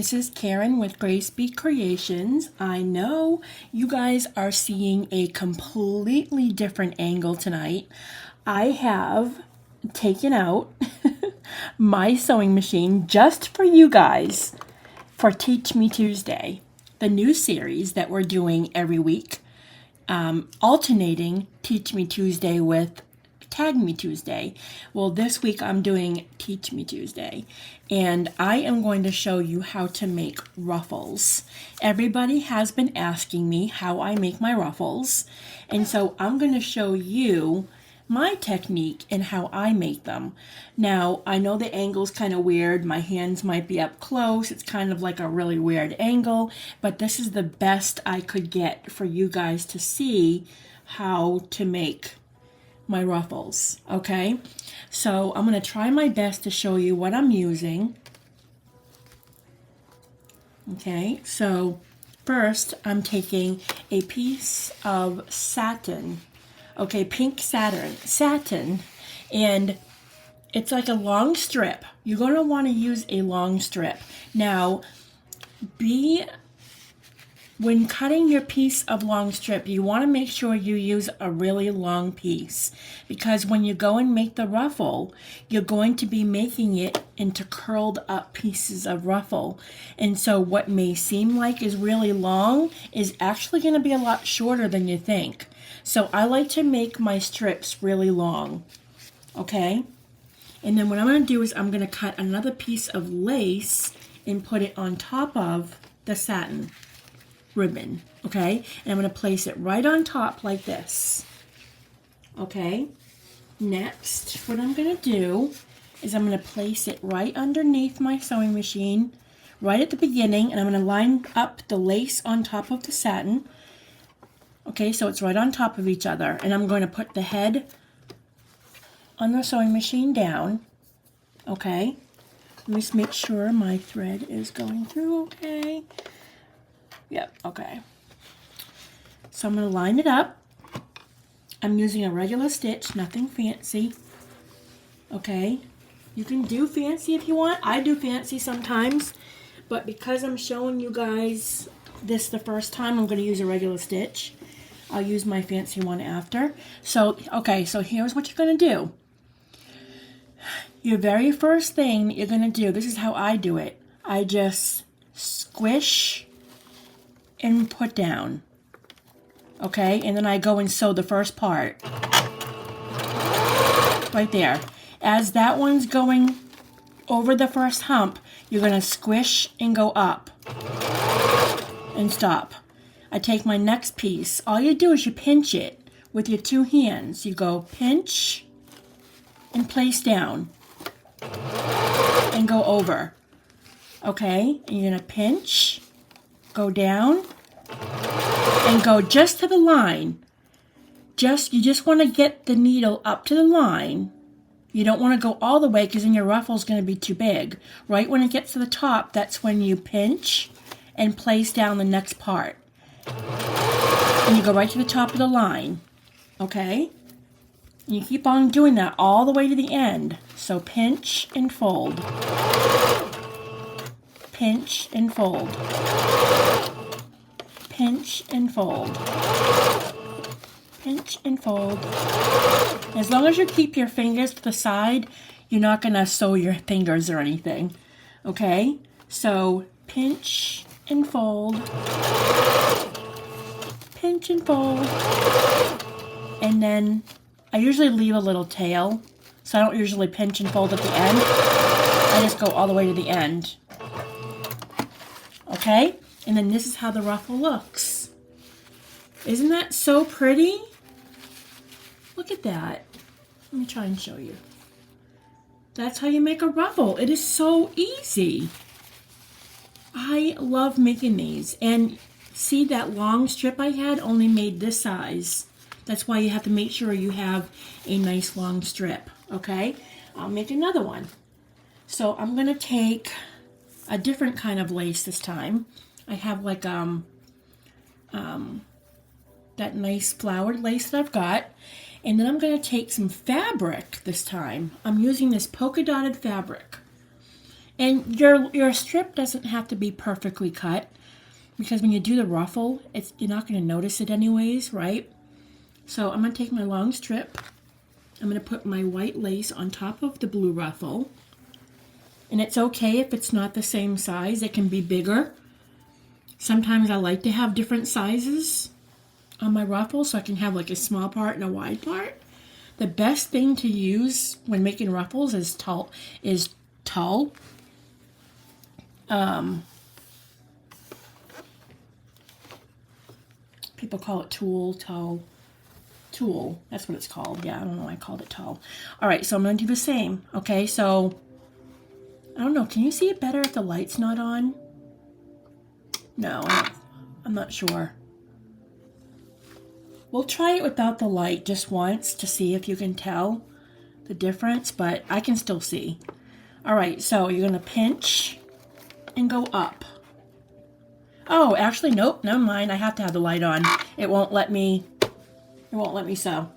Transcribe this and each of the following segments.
This is Karen with Grace Beat Creations. I know you guys are seeing a completely different angle tonight. I have taken out my sewing machine just for you guys for Teach Me Tuesday, the new series that we're doing every week, alternating Teach Me Tuesday with Tag Me Tuesday. Well, this week I'm doing Teach Me Tuesday, and I am going to show you how to make ruffles. Everybody has been asking me how I make my ruffles, and so I'm going to show you my technique and how I make them. Now, I know the angle's kind of weird. My hands might be up close. It's kind of like a really weird angle, but this is the best I could get for you guys to see how to make my ruffles. Okay, so I'm going to try my best to show you what I'm using. Okay, so first I'm taking a piece of satin, okay, pink satin, and it's like a long strip. You're going to want to use a long strip. Now, when cutting your piece of long strip, you want to make sure you use a really long piece, because when you go and make the ruffle, you're going to be making it into curled up pieces of ruffle. And so what may seem like is really long is actually going to be a lot shorter than you think. So I like to make my strips really long, okay? And then what I'm going to do is I'm going to cut another piece of lace and put it on top of the satin ribbon, okay? And I'm going to place it right on top like this, okay? Next, what I'm going to do is I'm going to place it right underneath my sewing machine, right at the beginning, and I'm going to line up the lace on top of the satin, okay? So it's right on top of each other, and I'm going to put the head on the sewing machine down, okay? Let me just make sure my thread is going through, okay? Yep, okay. So I'm going to line it up. I'm using a regular stitch, nothing fancy. Okay. You can do fancy if you want. I do fancy sometimes. But because I'm showing you guys this the first time, I'm going to use a regular stitch. I'll use my fancy one after. So, okay, so here's what you're going to do. Your very first thing that you're going to do, this is how I do it. I just squish and put down, okay? And then I go and sew the first part right there. As that one's going over the first hump, you're going to squish and go up and stop. I take my next piece. All you do is you pinch it with your two hands. You go pinch and place down and go over, okay? And you're going to pinch, go down, and go just to the line. You just want to get the needle up to the line. You don't want to go all the way, because then your ruffle is going to be too big. Right when it gets to the top, that's when you pinch and place down the next part. And you go right to the top of the line. Okay? And you keep on doing that all the way to the end. So pinch and fold. Pinch and fold. Pinch and fold. Pinch and fold. As long as you keep your fingers to the side, you're not going to sew your fingers or anything. Okay? So pinch and fold. Pinch and fold. And then I usually leave a little tail, so I don't usually pinch and fold at the end. I just go all the way to the end. Okay? And then this is how the ruffle looks. Isn't that so pretty? Look at that. Let me try and show you. That's how you make a ruffle. It is so easy. I love making these. And see, that long strip I had only made this size. That's why you have to make sure you have a nice long strip. Okay? I'll make another one. So I'm going to take a different kind of lace this time. I have like that nice flowered lace that I've got, and then I'm going to take some fabric this time. I'm using this polka dotted fabric, And your strip doesn't have to be perfectly cut, because when you do the ruffle, you're not going to notice it anyways, right? So I'm going to take my long strip. I'm going to put my white lace on top of the blue ruffle. And it's okay if it's not the same size. It can be bigger. Sometimes I like to have different sizes on my ruffle, so I can have like a small part and a wide part. The best thing to use when making ruffles is tulle. People call it tulle. That's what it's called. Yeah, I don't know why I called it tulle. All right, so I'm going to do the same. Okay, so I don't know. Can you see it better if the light's not on? No, I'm not sure. We'll try it without the light just once to see if you can tell the difference, but I can still see. All right, so you're going to pinch and go up. Oh, actually, nope, never mind. I have to have the light on. It won't let me sew.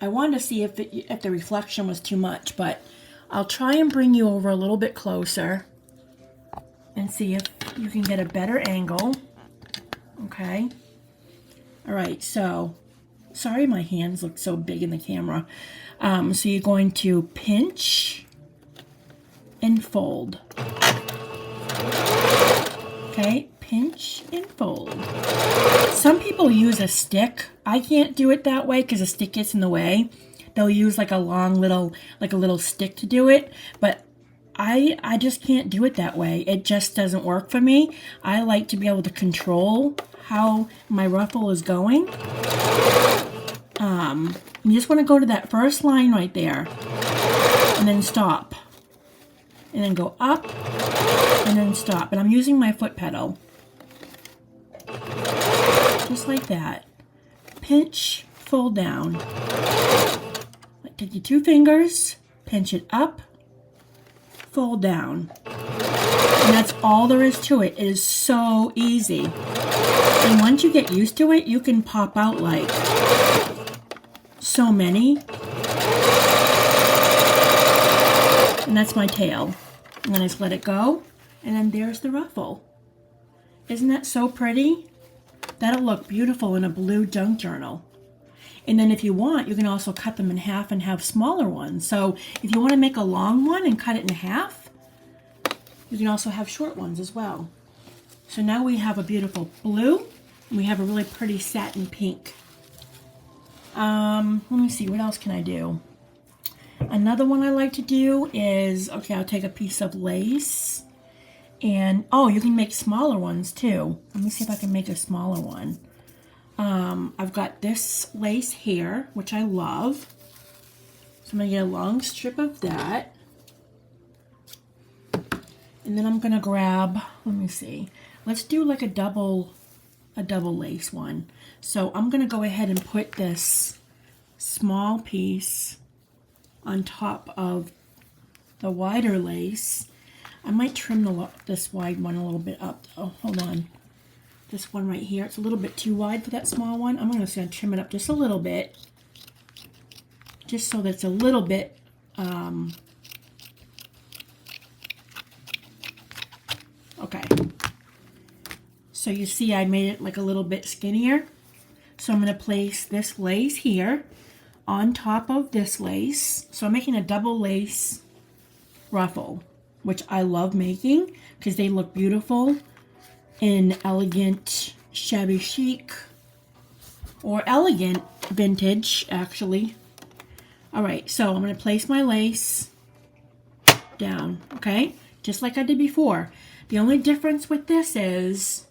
I wanted to see if the reflection was too much, but I'll try and bring you over a little bit closer and see if you can get a better angle. Okay. All right, so, sorry my hands look so big in the camera. So you're going to pinch and fold. Okay, pinch and fold. Some people use a stick. I can't do it that way because a stick gets in the way. They'll use like a little stick to do it, but I just can't do it that way. It just doesn't work for me. I like to be able to control how my ruffle is going. You just want to go to that first line right there and then stop. And then go up and then stop. And I'm using my foot pedal. Just like that. Pinch, fold down. Take your 2 fingers, pinch it up, fold down. And that's all there is to it. It is so easy. And once you get used to it, you can pop out like so many. And that's my tail. And then I just let it go. And then there's the ruffle. Isn't that so pretty? That'll look beautiful in a blue junk journal. And then if you want, you can also cut them in half and have smaller ones. So if you want to make a long one and cut it in half, you can also have short ones as well. So now we have a beautiful blue, and we have a really pretty satin pink. Let me see, what else can I do? Another one I like to do is, okay, I'll take a piece of lace, and, oh, you can make smaller ones too. Let me see if I can make a smaller one. I've got this lace here, which I love. So I'm going to get a long strip of that. And then I'm going to grab, let me see, let's do like a double lace one. So I'm going to go ahead and put this small piece on top of the wider lace. I might trim this wide one a little bit up. Oh, hold on. This one right here, it's a little bit too wide for that small one. I'm going to trim it up just a little bit, just so that it's a little bit okay. So you see I made it like a little bit skinnier. So I'm going to place this lace here on top of this lace. So I'm making a double lace ruffle, which I love making because they look beautiful in elegant, shabby chic, or elegant vintage, actually. All right, so I'm going to place my lace down, okay? Just like I did before. The only difference with this is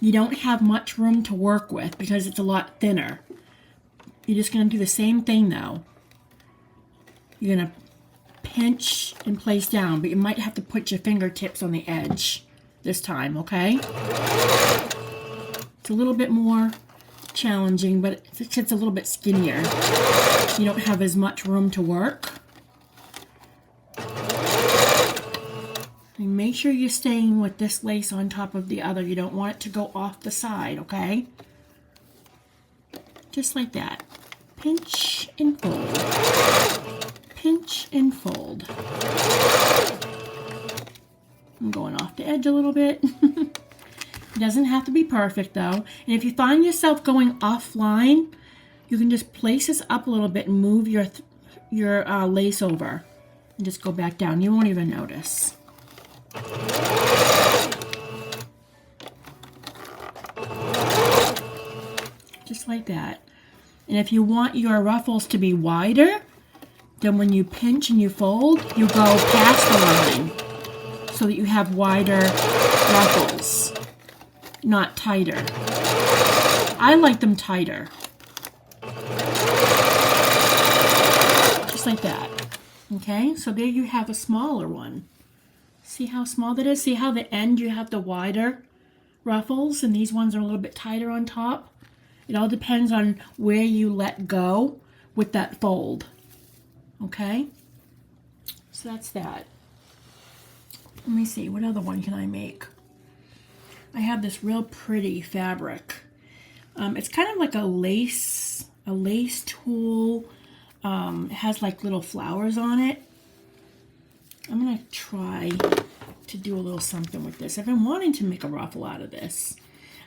you don't have much room to work with because it's a lot thinner. You're just going to do the same thing though. You're going to pinch and place down, but you might have to put your fingertips on the edge this time, okay? It's a little bit more challenging, but it's a little bit skinnier. You don't have as much room to work. And make sure you're staying with this lace on top of the other. You don't want it to go off the side, okay? Just like that. Pinch and fold. Pinch and fold. I'm going off the edge a little bit. It doesn't have to be perfect though. And if you find yourself going offline, you can just place this up a little bit and move your lace over. And just go back down. You won't even notice. Just like that. And if you want your ruffles to be wider, then when you pinch and you fold, you go past the line so that you have wider ruffles, not tighter. I like them tighter. Just like that. Okay, so there you have a smaller one. See how small that is? See how the end you have the wider ruffles and these ones are a little bit tighter on top? It all depends on where you let go with that fold. Okay? So that's that. Let me see, what other one can I make? I have this real pretty fabric. It's kind of like a lace tulle. It has like little flowers on it. I'm going to try to do a little something with this. I've been wanting to make a ruffle out of this.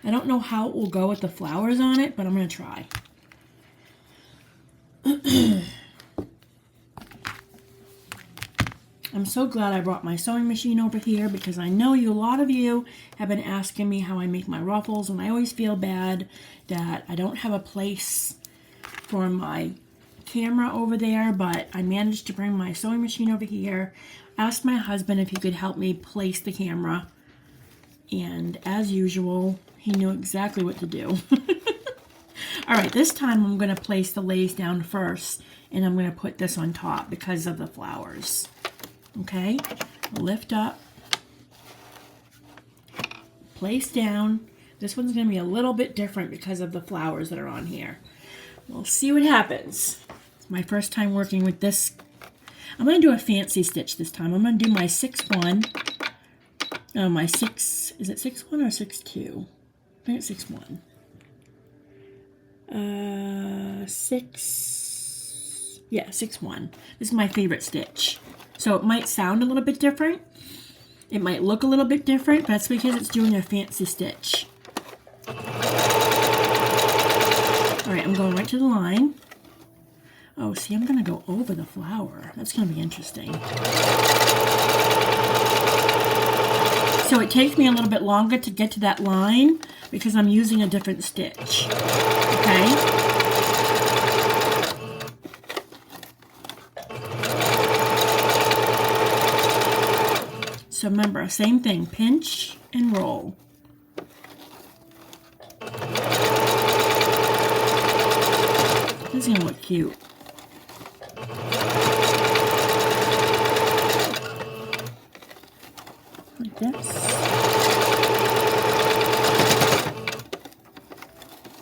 I don't know how it will go with the flowers on it, but I'm going to try. I'm so glad I brought my sewing machine over here because I know a lot of you have been asking me how I make my ruffles, and I always feel bad that I don't have a place for my camera over there, but I managed to bring my sewing machine over here. Asked my husband if he could help me place the camera, and as usual, he knew exactly what to do. All right, this time I'm going to place the lace down first, and I'm going to put this on top because of the flowers. Okay, lift up, place down. This one's going to be a little bit different because of the flowers that are on here. We'll see what happens. It's my first time working with this. I'm going to do a fancy stitch this time. I'm going to do my 6-1. My 6, is it 6-1 or 6-2? I think it's 6-1. 6-1. This is my favorite stitch. So it might sound a little bit different. It might look a little bit different, but that's because it's doing a fancy stitch. All right, I'm going right to the line. Oh, see, I'm going to go over the flower. That's going to be interesting. So it takes me a little bit longer to get to that line because I'm using a different stitch. Okay? So remember, same thing, pinch and roll. This is going to look cute. Like this.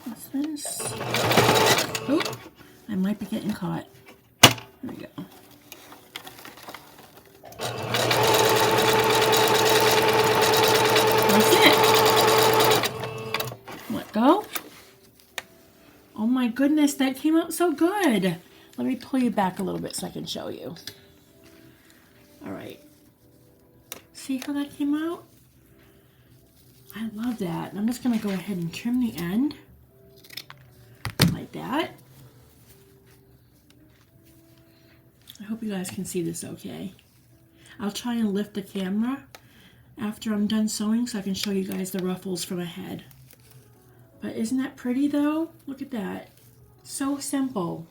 What's this? Oh, I might be getting caught. There we go. That's it. Let go. Oh my goodness, that came out so good. Let me pull you back a little bit so I can show you. All right. See how that came out? I love that. And I'm just going to go ahead and trim the end like that. I hope you guys can see this okay. I'll try and lift the camera after I'm done sewing so I can show you guys the ruffles from ahead. But isn't that pretty though? Look at that. So simple.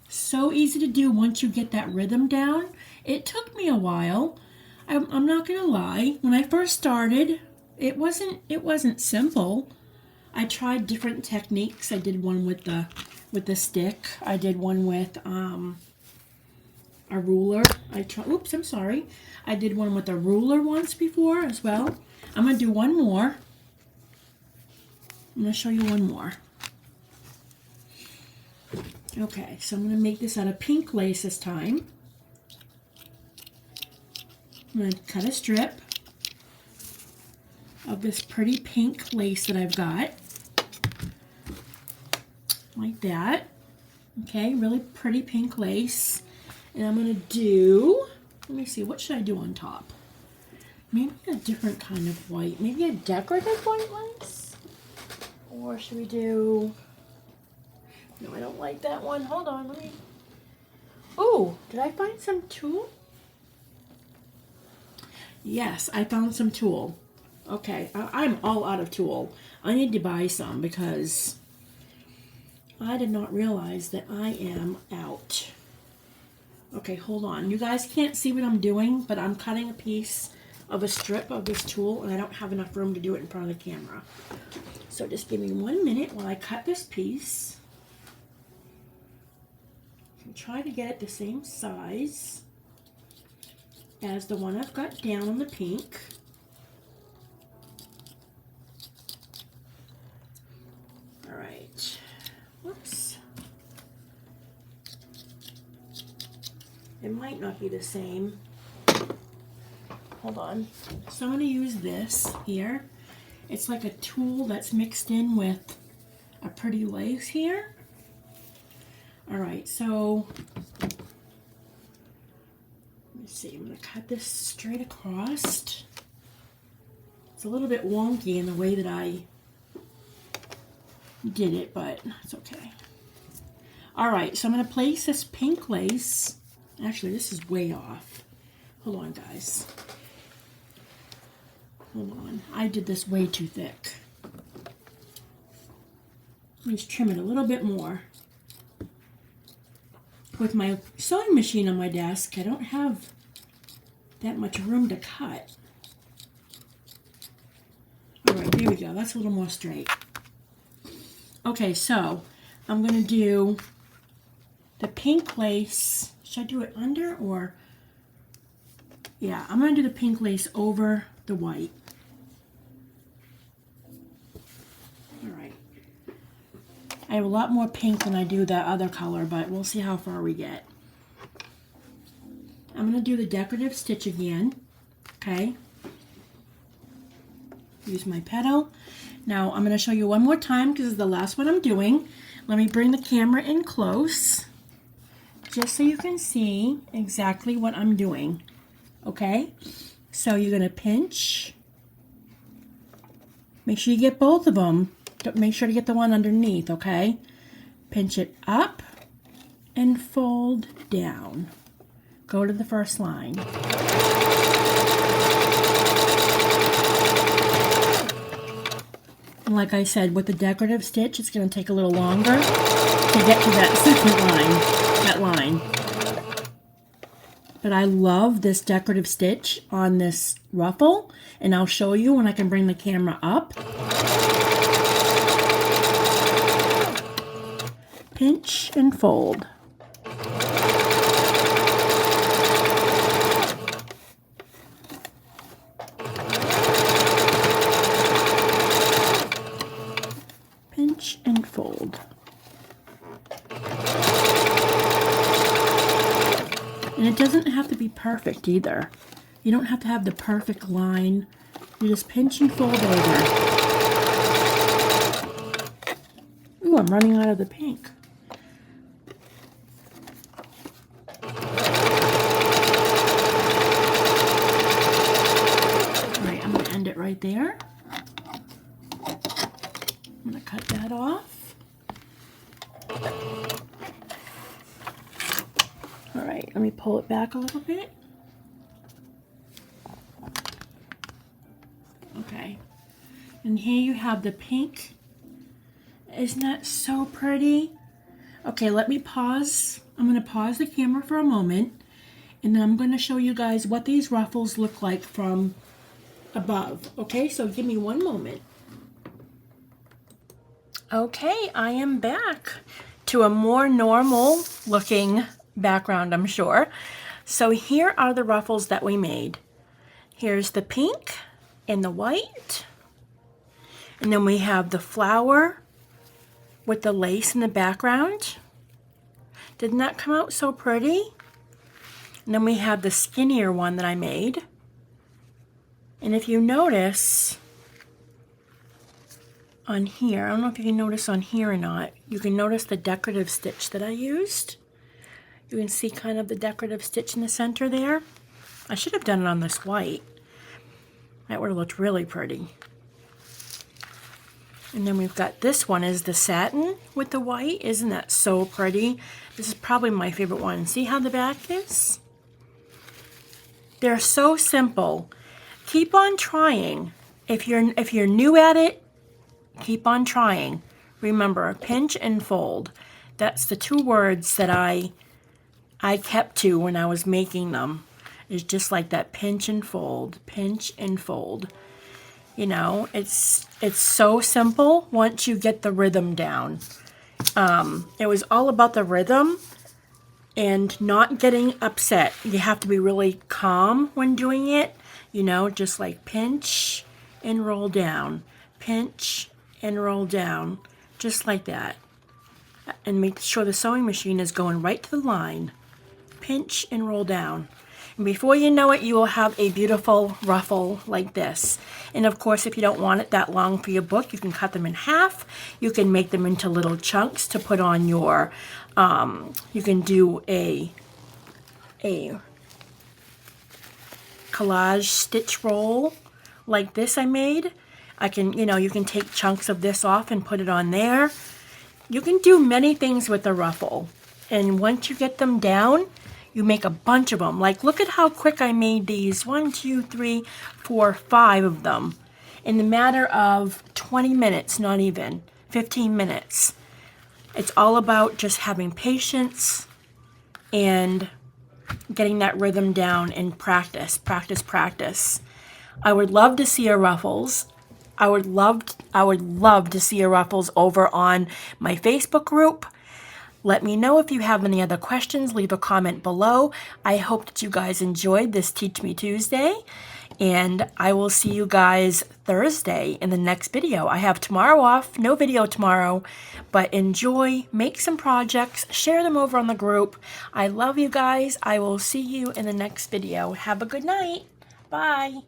So easy to do once you get that rhythm down. It took me a while. I'm not gonna lie. When I first started, it wasn't simple. I tried different techniques. I did one with the stick. I did one with a ruler. Oops, I'm sorry. I did one with a ruler once before as well. I'm gonna do one more. I'm gonna show you one more. Okay, so I'm gonna make this out of pink lace this time. I'm going to cut a strip of this pretty pink lace that I've got. Like that. Okay, really pretty pink lace. And I'm going to do, let me see, what should I do on top? Maybe a different kind of white. Maybe a decorative white lace? Or should we do... No, I don't like that one. Hold on, let me... Oh, did I find some tulle? Yes, I found some tulle. Okay, I'm all out of tulle. I need to buy some because I did not realize that I am out. Okay, hold on. You guys can't see what I'm doing, but I'm cutting a piece of a strip of this tulle, and I don't have enough room to do it in front of the camera. So just give me 1 minute while I cut this piece. And try to get it the same size as the one I've got down on the pink. All right. Whoops. It might not be the same. Hold on. So I'm going to use this here. It's like a tulle that's mixed in with a pretty lace here. All right, so let me see. I'm going to cut this straight across. It's a little bit wonky in the way that I did it, but it's okay. All right, so I'm going to place this pink lace. Actually, this is way off. Hold on, guys. Hold on. I did this way too thick. Let me just trim it a little bit more. With my sewing machine on my desk, I don't have that much room to cut. All right, there we go. That's a little more straight. Okay, so I'm going to do the pink lace. Should I do it under or? Yeah, I'm going to do the pink lace over the white. All right. I have a lot more pink than I do that other color, but we'll see how far we get. I'm going to do the decorative stitch again. Okay. Use my petal. Now I'm going to show you one more time because it's the last one I'm doing. Let me bring the camera in close just so you can see exactly what I'm doing. Okay, so you're going to pinch. Make sure you get both of them. Make sure to get the one underneath, okay? Pinch it up and fold down. Go to the first line. And like I said, with the decorative stitch, it's going to take a little longer to get to that second line, But I love this decorative stitch on this ruffle, and I'll show you when I can bring the camera up. Pinch and fold. Pinch and fold. And it doesn't have to be perfect either. You don't have to have the perfect line. You just pinch and fold over. Ooh, I'm running out of the pink. Alright, I'm going to end it right there. I'm going to cut that off. Alright, let me pull it back a little bit. Okay. And here you have the pink. Isn't that so pretty? Okay, let me pause. I'm going to pause the camera for a moment. And then I'm going to show you guys what these ruffles look like from above. Okay, so give me one moment. Okay, I am back to a more normal looking background, I'm sure. So here are the ruffles that we made. Here's the pink and the white. And then we have the flower with the lace in the background. Didn't that come out so pretty? And then we have the skinnier one that I made. And if you notice on here, I don't know if you can notice on here or not, you can notice the decorative stitch that I used. You can see kind of the decorative stitch in the center there. I should have done it on this white. That would have looked really pretty. And then we've got this one is the satin with the white. Isn't that so pretty? This is probably my favorite one. See how the back is? They're so simple. Keep on trying. If you're new at it, keep on trying. Remember, pinch and fold. That's the 2 words that I kept to when I was making them. It's just like that, pinch and fold, pinch and fold. You know, it's so simple once you get the rhythm down. It was all about the rhythm and not getting upset. You have to be really calm when doing it. You know, just like pinch and roll down, pinch and roll down, just like that. And make sure the sewing machine is going right to the line. Pinch and roll down. And before you know it, you will have a beautiful ruffle like this. And of course, if you don't want it that long for your book, you can cut them in half. You can make them into little chunks to put on your, you can do a collage stitch roll like this I made. You can take chunks of this off and put it on there. You can do many things with the ruffle. And once you get them down, you make a bunch of them. Like, look at how quick I made these. 1, 2, 3, 4, 5 of them in the matter of 20 minutes, not even 15 minutes. It's all about just having patience and getting that rhythm down and practice, practice, practice. I would love to see your ruffles. I would love to see your ruffles over on my Facebook group. Let me know if you have any other questions. Leave a comment below. I hope that you guys enjoyed this Teach Me Tuesday. And I will see you guys Thursday in the next video. I have tomorrow off. No video tomorrow. But enjoy. Make some projects. Share them over on the group. I love you guys. I will see you in the next video. Have a good night. Bye.